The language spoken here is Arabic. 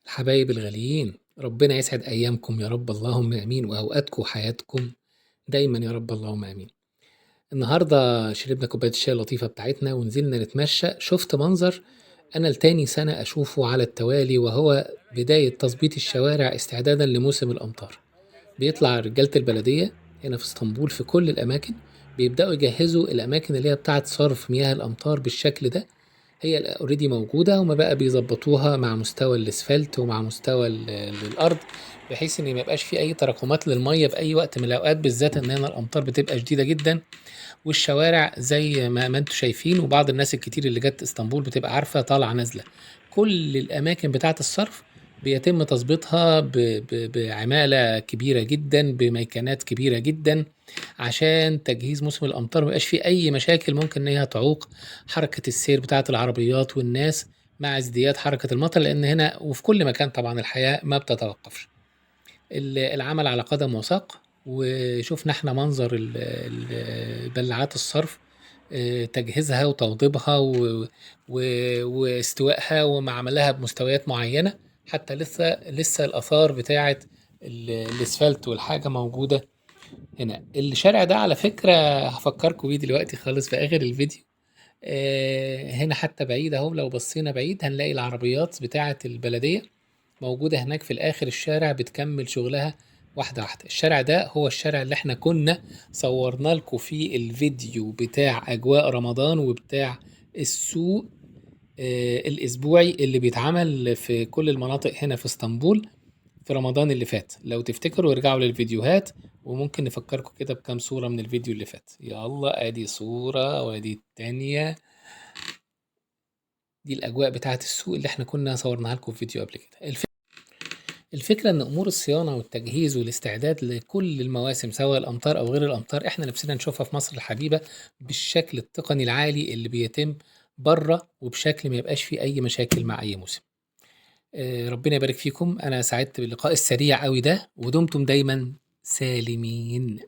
الحبايب الغاليين، ربنا يسعد أيامكم يا رب اللهم آمين، وأوقاتكم وحياتكم دايما يا رب اللهم آمين. النهاردة شربنا كوباية الشاي اللطيفة بتاعتنا ونزلنا نتمشى. شفت منظر أنا لتاني سنة أشوفه على التوالي، وهو بداية تظبيط الشوارع استعدادا لموسم الأمطار. بيطلع رجالة البلدية هنا في اسطنبول في كل الأماكن، بيبدأوا يجهزوا الأماكن اللي هي بتاعة صرف مياه الأمطار بالشكل ده. هي اوريدي موجودة، هما بقى بيظبطوها مع مستوى الاسفلت ومع مستوى الأرض، بحيث إن ميبقاش في أي تراكمات للمية في أي وقت من الأوقات، بالذات إن هنا الأمطار بتبقى شديدة جدا. والشوارع زي ما انتوا شايفين، وبعض الناس الكتير اللي جت اسطنبول بتبقى عارفة طالعة نازلة. كل الأماكن بتاعة الصرف بيتم تظبيطها بعمالة كبيرة جدا، بميكانات كبيرة جدا، عشان تجهيز موسم الأمطار ميبقاش فيه أي مشاكل ممكن إن هي تعوق حركة السير بتاعة العربيات والناس مع ازدياد حركة المطر، لأن هنا وفي كل مكان طبعا الحياة ما بتتوقفش. العمل على قدم وساق، وشوفنا احنا منظر بلاعات الصرف، تجهيزها وتوضيبها واستوائها ومعملها بمستويات معينة، حتى لسه الآثار بتاعة الاسفلت والحاجة موجودة. هنا الشارع ده على فكرة هفكركم بيه دلوقتي خالص في آخر الفيديو. هنا حتى بعيد اهو، لو بصينا بعيد هنلاقي العربيات بتاعة البلدية موجودة هناك في الآخر الشارع بتكمل شغلها واحدة واحدة. الشارع ده هو الشارع اللي احنا كنا صورنا لكم فيه الفيديو بتاع أجواء رمضان وبتاع السوق الأسبوعي اللي بيتعمل في كل المناطق هنا في اسطنبول في رمضان اللي فات. لو تفتكروا ارجعوا للفيديوهات، وممكن نفكركم كده بكام صورة من الفيديو اللي فات. يلا ادي صورة وادي التانية، دي الأجواء بتاعة السوق اللي احنا كنا صورناها لكم في فيديو قبل كده. الفكرة إن أمور الصيانة والتجهيز والاستعداد لكل المواسم سواء الأمطار أو غير الأمطار إحنا نفسنا نشوفها في مصر الحبيبة بالشكل التقني العالي اللي بيتم بره، وبشكل ما يبقاش فيه أي مشاكل مع أي موسم. ربنا يبارك فيكم، أنا سعدت باللقاء السريع أوي ده، ودمتم دايما سالمين.